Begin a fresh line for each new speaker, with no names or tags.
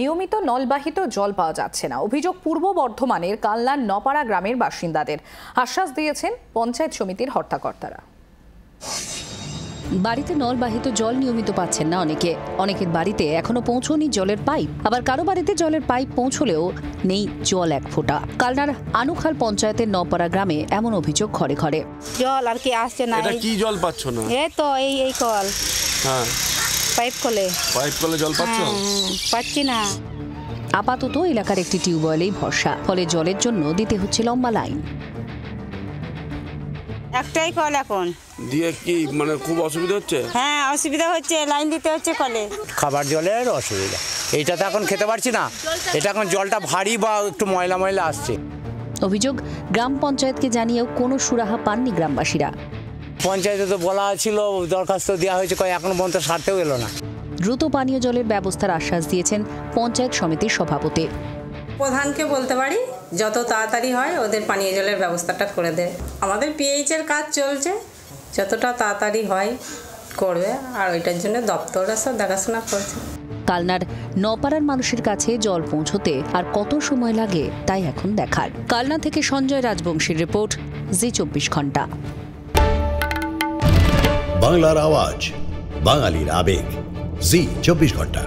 নিয়মিত নলবাহিত জল পাওয়া যাচ্ছে না। অভিযোগ পূর্ব বর্ধমানের কালনার নপাড়া গ্রামের বাসিন্দাদের। আশ্বাস দিয়েছেন পঞ্চায়েত সমিতির হর্তাকর্তারা।
বাড়িতে নলবাহিত জল নিয়মিত পাচ্ছেন না অনেকের বাড়িতে এখনো পৌঁছয়নি জলের পাইপ, আবার কারো বাড়িতে জলের পাইপ পৌঁছলেও নেই জল এক ফোঁটা। কালনার আনুখাল পঞ্চায়েতের নপাড়া গ্রামে এমন অভিযোগ ঘরে ঘরে।
জল আর কি আসছে না।
এটা কি জল পাচ্ছ না?
এই তো এই কল।
হ্যাঁ,
পাইপ কলে
জল পাচ্ছ?
পাচ্ছি না।
আপাতত এলাকার একটি টিউবওয়েলেই ভরসা, ফলে জলের জন্য দিতে হচ্ছে লম্বা লাইন।
একটাই কল এখন।
দিয়ে কি মানে খুব অসুবিধা হচ্ছে?
হ্যাঁ, অসুবিধা হচ্ছে, লাইন দিতে হচ্ছে কলে।
খাবার জলের অসুবিধা, এইটা তো এখন খেতে পারছি না। এটা এখন জলটা ভারী বা একটু ময়লা ময়লা আসছে।
অভিযোগ, গ্রাম পঞ্চায়েতকে জানিয়েও কোনো সুরাহা পাননি গ্রামবাসীরা।
পঞ্চায়েতে তো বলা ছিল, দরখাস্ত দেওয়া হয়েছে, এখনো পর্যন্ত সারতেও এলো না।
দ্রুত পানীয় জলের ব্যবস্থার আশ্বাস দিয়েছেন পঞ্চায়েত সমিতির সভাপতি।
প্রধানকে বলতে পারি যত তাড়াতাড়ি হয় ওদের পানীয় জলের ব্যবস্থাটা করে দেয়। আমাদের পিএইচের কাজ চলছে, যতটা তাড়াতাড়ি হয় করবে, আর ওইটার জন্য দপ্তররা সব দেখাশোনা করছে।
কালনার নপাড়ার মানুষের কাছে জল পৌঁছতে আর কত সময় লাগে তাই এখন দেখার। কালনা থেকে সঞ্জয় রাজবংশীর রিপোর্ট, জি 24 ঘন্টা।
বাংলার আওয়াজ, বাঙালির আবেগ, জি 24 ঘন্টা।